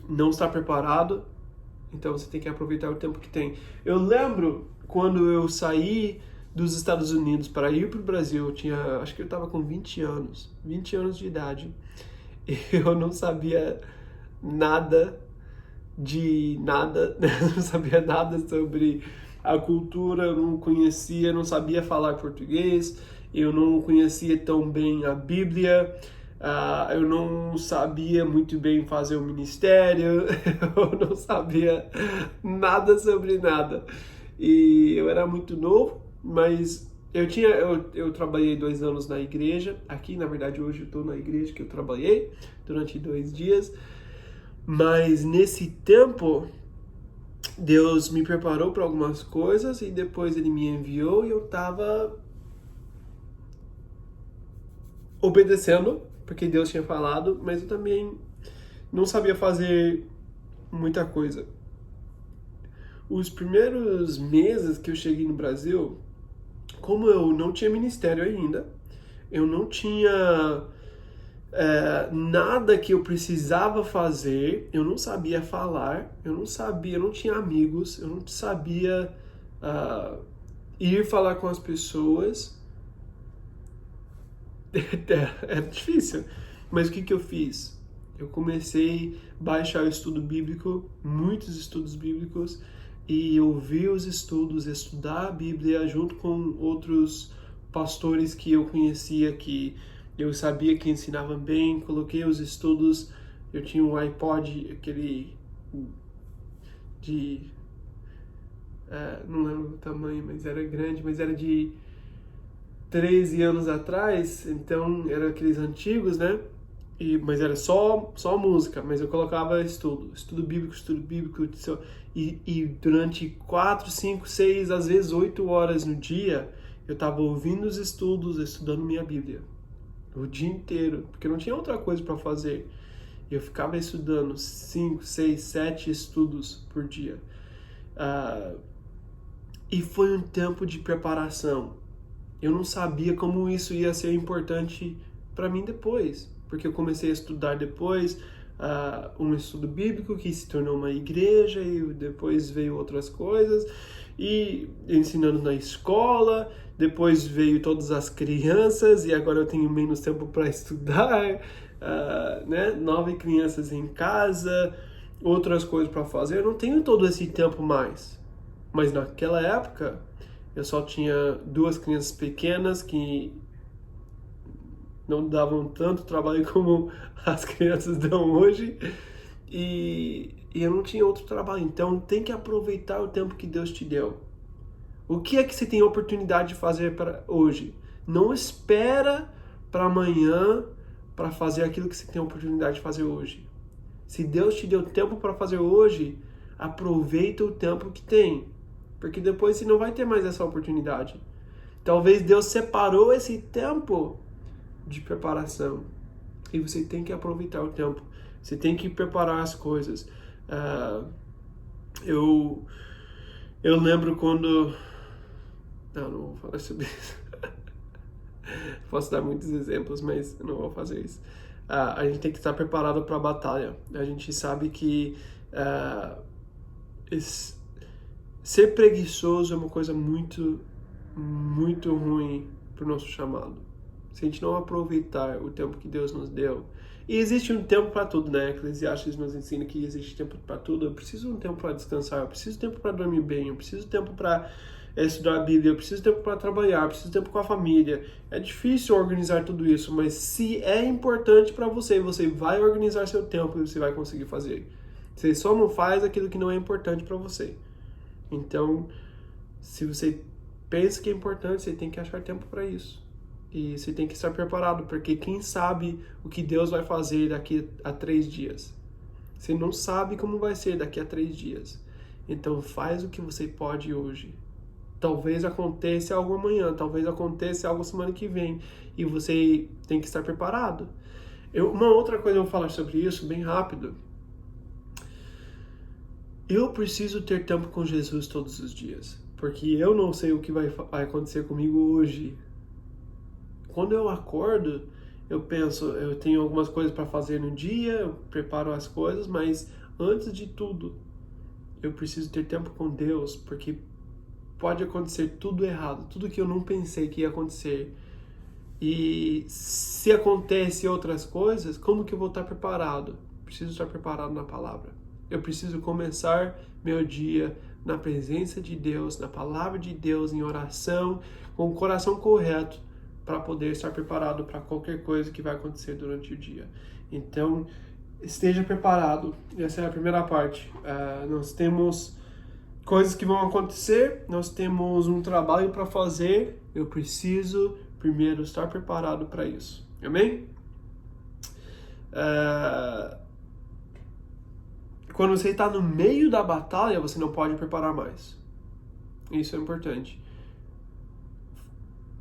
não está preparado. Então você tem que aproveitar o tempo que tem. Eu lembro quando eu saí dos Estados Unidos para ir para o Brasil, acho que eu estava com 20 anos de idade. Eu não sabia nada de nada, não sabia nada sobre a cultura, eu não conhecia, não sabia falar português, eu não conhecia tão bem a Bíblia, eu não sabia muito bem fazer o ministério, eu não sabia nada sobre nada. E eu era muito novo, mas eu trabalhei 2 anos na igreja, aqui na verdade hoje eu estou na igreja que eu trabalhei durante 2 dias, mas nesse tempo Deus me preparou para algumas coisas e depois Ele me enviou e eu estava obedecendo, porque Deus tinha falado, mas eu também não sabia fazer muita coisa. Os primeiros meses que eu cheguei no Brasil, como eu não tinha ministério ainda, eu não tinha nada que eu precisava fazer, eu não sabia falar, eu não tinha amigos, eu não sabia ir falar com as pessoas. É difícil, mas o que eu fiz? Eu comecei a baixar o estudo bíblico, muitos estudos bíblicos, e ouvir os estudos, estudar a Bíblia junto com outros pastores que eu conhecia, que eu sabia que ensinavam bem. Coloquei os estudos, eu tinha um iPod, aquele de... não lembro o tamanho, mas era grande, mas era de 13 anos atrás, então era aqueles antigos, né? Mas era só música, mas eu colocava estudo bíblico, e durante 4, 5, 6, às vezes 8 horas no dia, eu estava ouvindo os estudos, estudando minha Bíblia, o dia inteiro, porque não tinha outra coisa para fazer. Eu ficava estudando 5, 6, 7 estudos por dia. E foi um tempo de preparação. Eu não sabia como isso ia ser importante para mim depois, porque eu comecei a estudar depois um estudo bíblico que se tornou uma igreja, e depois veio outras coisas, e ensinando na escola, depois veio todas as crianças, e agora eu tenho menos tempo para estudar, né? 9 crianças em casa, outras coisas para fazer. Eu não tenho todo esse tempo mais. Mas naquela época, eu só tinha 2 crianças pequenas que não davam tanto trabalho como as crianças dão hoje, e eu não tinha outro trabalho. Então tem que aproveitar o tempo que Deus te deu. O que é que você tem a oportunidade de fazer para hoje? Não espera para amanhã para fazer aquilo que você tem a oportunidade de fazer hoje. Se Deus te deu tempo para fazer hoje, aproveita o tempo que tem, porque depois você não vai ter mais essa oportunidade. Talvez Deus separou esse tempo de preparação e você tem que aproveitar o tempo. Você tem que preparar as coisas. Eu lembro quando... Não vou falar sobre isso. Posso dar muitos exemplos, mas eu não vou fazer isso. A gente tem que estar preparado para a batalha. A gente sabe que ser preguiçoso é uma coisa muito, muito ruim para o nosso chamado. Se a gente não aproveitar o tempo que Deus nos deu. E existe um tempo para tudo, né? Eclesiastes nos ensina que existe tempo para tudo. Eu preciso de um tempo para descansar, eu preciso de tempo para dormir bem, eu preciso de tempo para estudar a Bíblia, eu preciso de tempo para trabalhar, eu preciso de tempo com a família. É difícil organizar tudo isso, mas se é importante para você, você vai organizar seu tempo e você vai conseguir fazer. Você só não faz aquilo que não é importante para você. Então, se você pensa que é importante, você tem que achar tempo para isso. E você tem que estar preparado, porque quem sabe o que Deus vai fazer daqui a 3 dias? Você não sabe como vai ser daqui a 3 dias. Então faz o que você pode hoje. Talvez aconteça algo amanhã, talvez aconteça algo semana que vem, e você tem que estar preparado. Uma outra coisa eu vou falar sobre isso, bem rápido. Eu preciso ter tempo com Jesus todos os dias, porque eu não sei o que vai acontecer comigo hoje. Quando eu acordo, eu penso, eu tenho algumas coisas para fazer no dia, eu preparo as coisas, mas antes de tudo, eu preciso ter tempo com Deus, porque pode acontecer tudo errado, tudo que eu não pensei que ia acontecer. E se acontece outras coisas, como que eu vou estar preparado? Preciso estar preparado na palavra. Eu preciso começar meu dia na presença de Deus, na palavra de Deus, em oração, com o coração correto, para poder estar preparado para qualquer coisa que vai acontecer durante o dia. Então, esteja preparado. Essa é a primeira parte. Nós temos coisas que vão acontecer, nós temos um trabalho para fazer, eu preciso primeiro estar preparado para isso. Amém? Quando você está no meio da batalha, você não pode preparar mais. Isso é importante.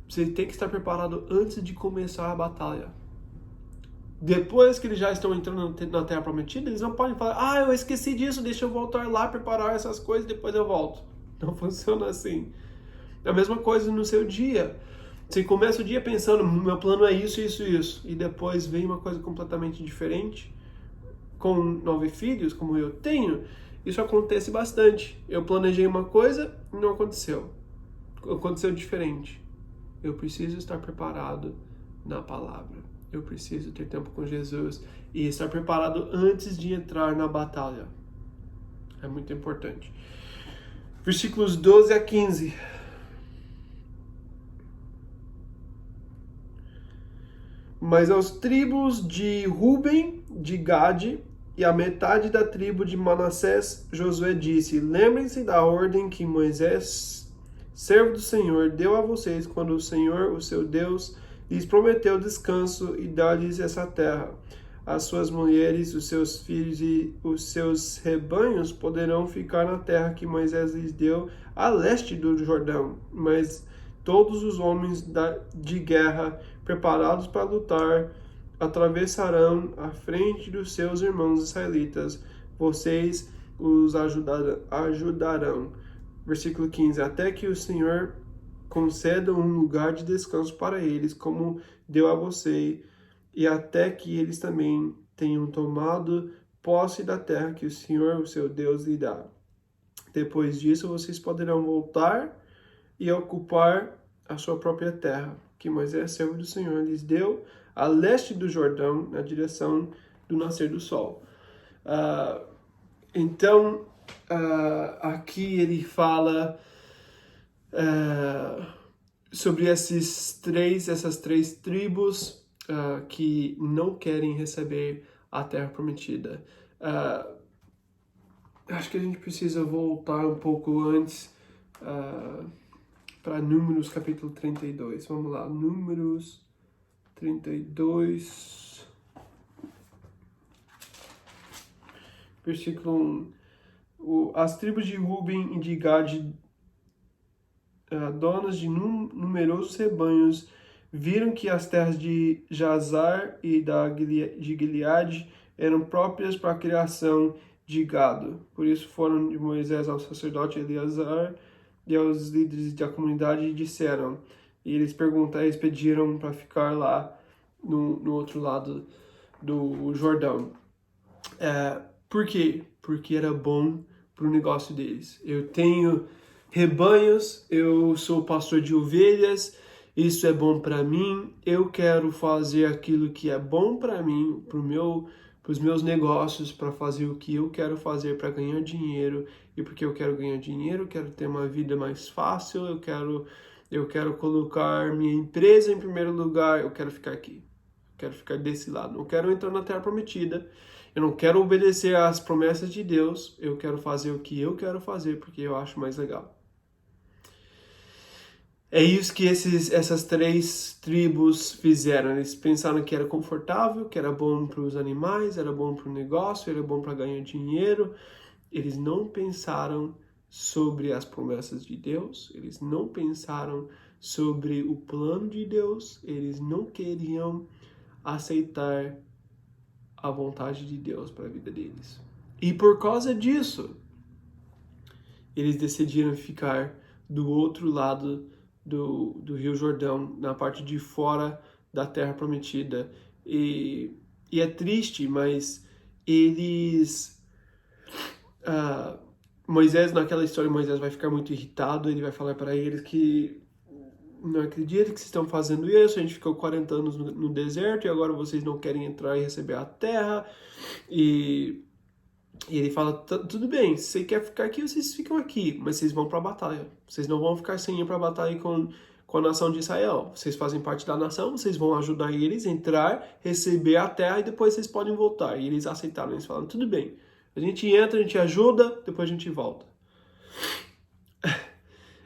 Você tem que estar preparado antes de começar a batalha. Depois que eles já estão entrando na Terra Prometida, eles não podem falar, eu esqueci disso, deixa eu voltar lá, preparar essas coisas, depois eu volto. Não funciona assim. É a mesma coisa no seu dia. Você começa o dia pensando, meu plano é isso, isso, isso. E depois vem uma coisa completamente diferente. Com 9 filhos, como eu tenho, isso acontece bastante. Eu planejei uma coisa e não aconteceu. Aconteceu diferente. Eu preciso estar preparado na palavra. Eu preciso ter tempo com Jesus e estar preparado antes de entrar na batalha. É muito importante. Versículos 12 a 15. Mas aos tribos de Ruben, de Gade e a metade da tribo de Manassés, Josué disse: lembrem-se da ordem que Moisés, servo do Senhor, deu a vocês quando o Senhor, o seu Deus, lhes prometeu descanso e dar-lhes essa terra. As suas mulheres, os seus filhos e os seus rebanhos poderão ficar na terra que Moisés lhes deu a leste do Jordão, mas todos os homens de guerra preparados para lutar atravessarão à frente dos seus irmãos israelitas. Vocês os ajudarão. Versículo 15. Até que o Senhor conceda um lugar de descanso para eles, como deu a você, e até que eles também tenham tomado posse da terra que o Senhor, o seu Deus, lhe dá. Depois disso, vocês poderão voltar e ocupar a sua própria terra, que Moisés, servo do Senhor, lhes deu a leste do Jordão, na direção do nascer do sol. Então, aqui ele fala sobre essas três tribos que não querem receber a terra prometida. Acho que a gente precisa voltar um pouco antes para Números capítulo 32. Vamos lá, Números 32, versículo 1. As tribos de Ruben e de Gade, donas de numerosos rebanhos, viram que as terras de Jazar e de Gileade eram próprias para a criação de gado. Por isso foram de Moisés ao sacerdote Eleazar e aos líderes da comunidade e disseram, e eles pediram para ficar lá no outro lado do Jordão. Por quê? Porque era bom para o negócio deles. Eu tenho rebanhos, eu sou pastor de ovelhas, isso é bom para mim, eu quero fazer aquilo que é bom para mim, para os meus negócios, para fazer o que eu quero fazer para ganhar dinheiro, e porque eu quero ganhar dinheiro, eu quero ter uma vida mais fácil, eu quero colocar minha empresa em primeiro lugar, eu quero ficar aqui, eu quero ficar desse lado, não quero entrar na Terra Prometida, eu não quero obedecer às promessas de Deus, eu quero fazer o que eu quero fazer porque eu acho mais legal. É isso que essas três tribos fizeram. Eles pensaram que era confortável, que era bom para os animais, era bom para o negócio, era bom para ganhar dinheiro. Eles não pensaram sobre as promessas de Deus, eles não pensaram sobre o plano de Deus, eles não queriam aceitar a vontade de Deus para a vida deles. E por causa disso, eles decidiram ficar do outro lado do Rio Jordão, na parte de fora da Terra Prometida. E é triste, mas eles... Moisés, naquela história, Moisés vai ficar muito irritado, ele vai falar para eles que não acredito que vocês estão fazendo isso, a gente ficou 40 anos no deserto e agora vocês não querem entrar e receber a terra. E ele fala, tudo bem, se você quer ficar aqui, vocês ficam aqui, mas vocês vão para a batalha. Vocês não vão ficar sem ir para a batalha com a nação de Israel. Vocês fazem parte da nação, vocês vão ajudar eles a entrar, receber a terra e depois vocês podem voltar. E eles aceitaram, eles falaram, tudo bem, a gente entra, a gente ajuda, depois a gente volta.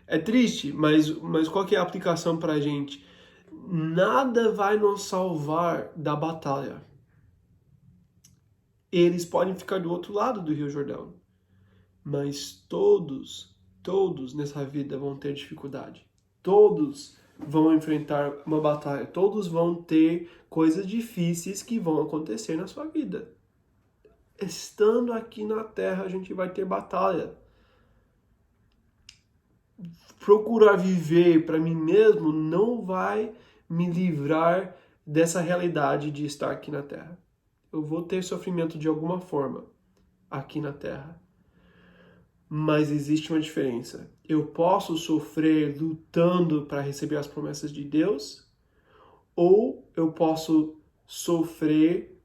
É triste, mas qual que é a aplicação para a gente? Nada vai nos salvar da batalha. Eles podem ficar do outro lado do Rio Jordão, mas todos nessa vida vão ter dificuldade. Todos vão enfrentar uma batalha. Todos vão ter coisas difíceis que vão acontecer na sua vida. Estando aqui na Terra, a gente vai ter batalha. Procurar viver para mim mesmo não vai me livrar dessa realidade de estar aqui na Terra. Eu vou ter sofrimento de alguma forma aqui na Terra. Mas existe uma diferença. Eu posso sofrer lutando para receber as promessas de Deus, ou eu posso sofrer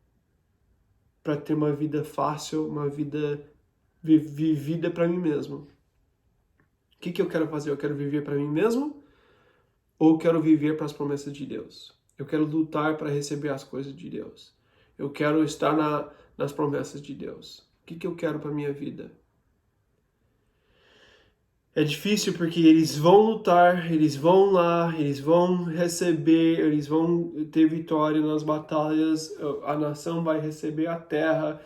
para ter uma vida fácil, uma vida vivida para mim mesmo. O que eu quero fazer? Eu quero viver para mim mesmo, ou quero viver para as promessas de Deus? Eu quero lutar para receber as coisas de Deus. Eu quero estar nas promessas de Deus. O que eu quero para minha vida? É difícil porque eles vão lutar, eles vão lá, eles vão receber, eles vão ter vitória nas batalhas, a nação vai receber a terra.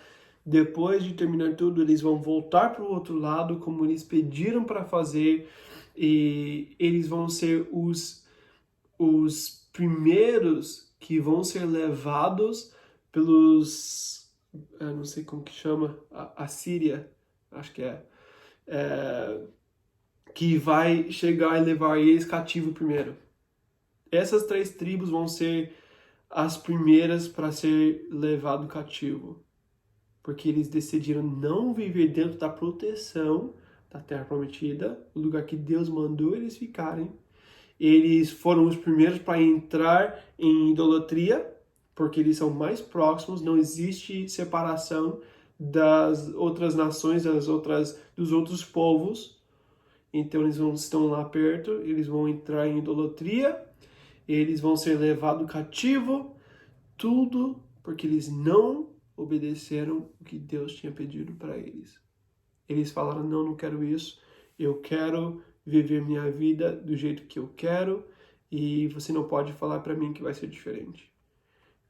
Depois de terminar tudo, eles vão voltar para o outro lado, como eles pediram para fazer, e eles vão ser os primeiros que vão ser levados pelos, eu não sei como que chama, a Síria, acho que que vai chegar e levar eles cativo primeiro. Essas 3 tribos vão ser as primeiras para ser levado cativo, porque eles decidiram não viver dentro da proteção da Terra Prometida, o lugar que Deus mandou eles ficarem. Eles foram os primeiros para entrar em idolatria, porque eles são mais próximos, não existe separação das outras nações, dos outros povos. Então eles estão lá perto, eles vão entrar em idolatria, eles vão ser levados cativo, tudo porque eles não obedeceram o que Deus tinha pedido para eles. Eles falaram, não quero isso, eu quero viver minha vida do jeito que eu quero e você não pode falar para mim que vai ser diferente.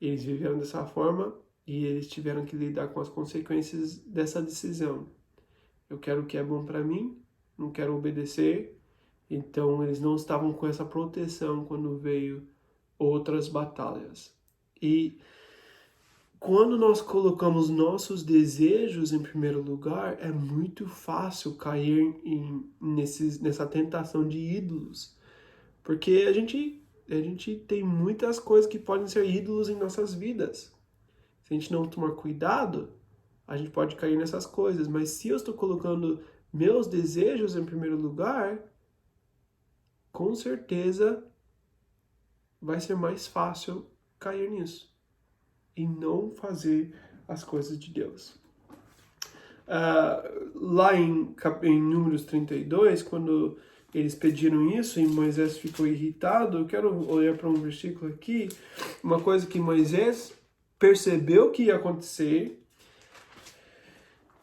Eles viveram dessa forma e eles tiveram que lidar com as consequências dessa decisão. Eu quero o que é bom para mim, não quero obedecer. Então eles não estavam com essa proteção quando veio outras batalhas. E quando nós colocamos nossos desejos em primeiro lugar, é muito fácil cair nessa tentação de ídolos. Porque a gente tem muitas coisas que podem ser ídolos em nossas vidas. Se a gente não tomar cuidado, a gente pode cair nessas coisas. Mas se eu estou colocando meus desejos em primeiro lugar, com certeza vai ser mais fácil cair nisso e não fazer as coisas de Deus. Lá em Números 32, quando eles pediram isso e Moisés ficou irritado, eu quero olhar para um versículo aqui, uma coisa que Moisés percebeu que ia acontecer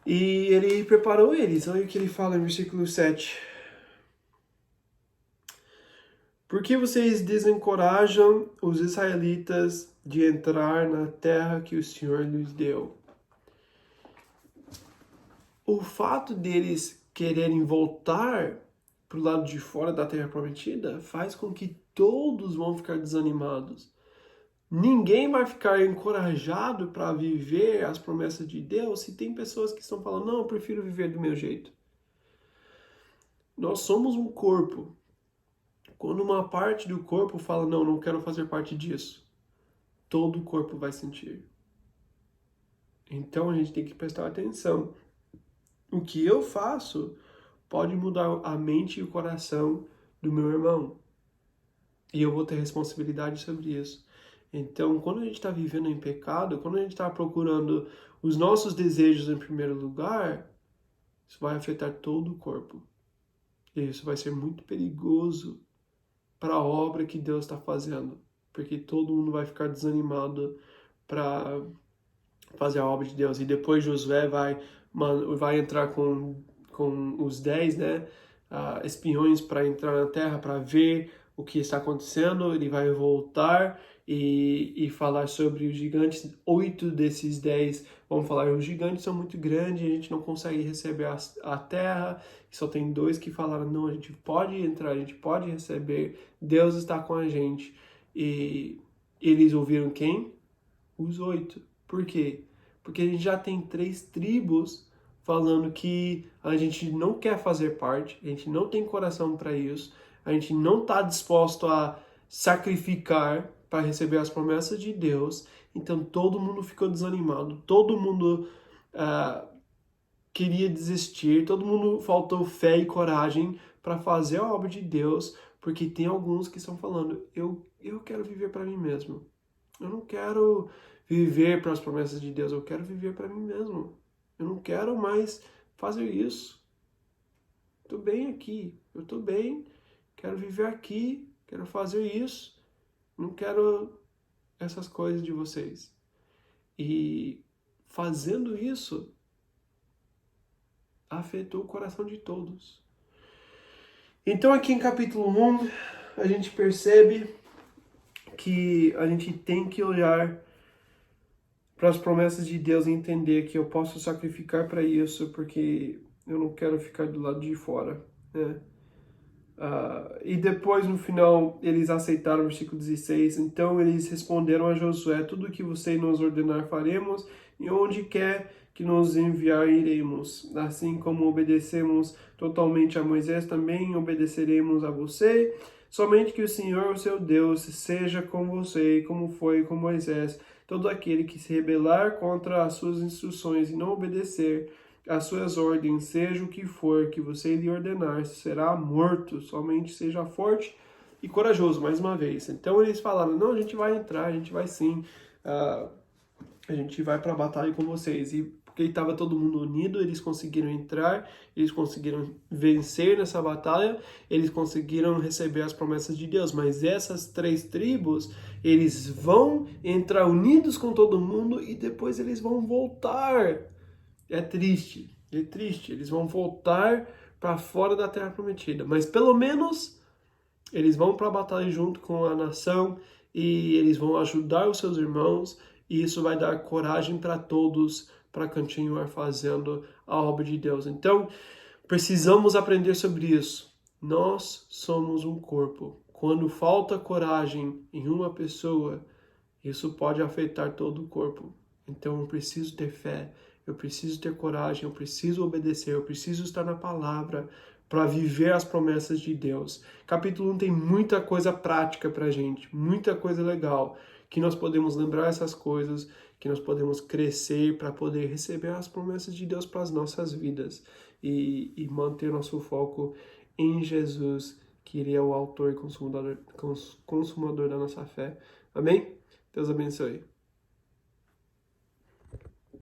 e ele preparou eles. Olha o que ele fala em versículo 7. Por que vocês desencorajam os israelitas de entrar na terra que o Senhor lhes deu? O fato deles quererem voltar para o lado de fora da terra prometida faz com que todos vão ficar desanimados. Ninguém vai ficar encorajado para viver as promessas de Deus se tem pessoas que estão falando, não, eu prefiro viver do meu jeito. Nós somos um corpo. Quando uma parte do corpo fala, não quero fazer parte disso, todo o corpo vai sentir. Então a gente tem que prestar atenção. O que eu faço pode mudar a mente e o coração do meu irmão. E eu vou ter responsabilidade sobre isso. Então, quando a gente está vivendo em pecado, quando a gente está procurando os nossos desejos em primeiro lugar, isso vai afetar todo o corpo. E isso vai ser muito perigoso para a obra que Deus está fazendo, porque todo mundo vai ficar desanimado para fazer a obra de Deus. E depois Josué vai entrar com com os 10, né, espiões para entrar na Terra, para ver o que está acontecendo. Ele vai voltar e falar sobre os gigantes. 8 desses 10 vão falar: os gigantes são muito grandes, a gente não consegue receber a Terra. E só tem 2 que falaram: não, a gente pode entrar, a gente pode receber, Deus está com a gente. E eles ouviram quem? Os 8. Por quê? Porque a gente já tem 3 tribos falando que a gente não quer fazer parte, a gente não tem coração para isso, a gente não está disposto a sacrificar para receber as promessas de Deus. Então todo mundo ficou desanimado, todo mundo queria desistir, todo mundo faltou fé e coragem para fazer a obra de Deus, porque tem alguns que estão falando: eu quero viver para mim mesmo. Eu não quero viver para as promessas de Deus, eu quero viver para mim mesmo. Eu não quero mais fazer isso. Estou bem aqui, eu estou bem, quero viver aqui, quero fazer isso. Não quero essas coisas de vocês. E fazendo isso, afetou o coração de todos. Então aqui em capítulo 1, a gente percebe que a gente tem que olhar para as promessas de Deus e entender que eu posso sacrificar para isso, porque eu não quero ficar do lado de fora, né? E depois, no final, eles aceitaram o versículo 16. Então eles responderam a Josué: tudo o que você nos ordenar faremos, e onde quer que nos enviar iremos. Assim como obedecemos totalmente a Moisés, também obedeceremos a você. Somente que o Senhor, o seu Deus, seja com você, como foi com Moisés. Todo aquele que se rebelar contra as suas instruções e não obedecer as suas ordens, seja o que for que você lhe ordenar, será morto. Somente seja forte e corajoso, mais uma vez. Então eles falaram: não, a gente vai entrar, a gente vai sim, a gente vai para a batalha com vocês. E porque estava todo mundo unido, eles conseguiram entrar, eles conseguiram vencer nessa batalha, eles conseguiram receber as promessas de Deus. Mas essas 3 tribos, eles vão entrar unidos com todo mundo e depois eles vão voltar. É triste, eles vão voltar para fora da Terra Prometida, mas pelo menos eles vão para a batalha junto com a nação e eles vão ajudar os seus irmãos, e isso vai dar coragem para todos para continuar fazendo a obra de Deus. Então, precisamos aprender sobre isso. Nós somos um corpo. Quando falta coragem em uma pessoa, isso pode afetar todo o corpo. Então eu preciso ter fé, eu preciso ter coragem, eu preciso obedecer, eu preciso estar na palavra para viver as promessas de Deus. Capítulo 1 tem muita coisa prática para a gente, muita coisa legal, que nós podemos lembrar essas coisas, que nós podemos crescer para poder receber as promessas de Deus para as nossas vidas e manter nosso foco em Jesus, que Ele é o autor e consumador da nossa fé. Amém? Deus abençoe.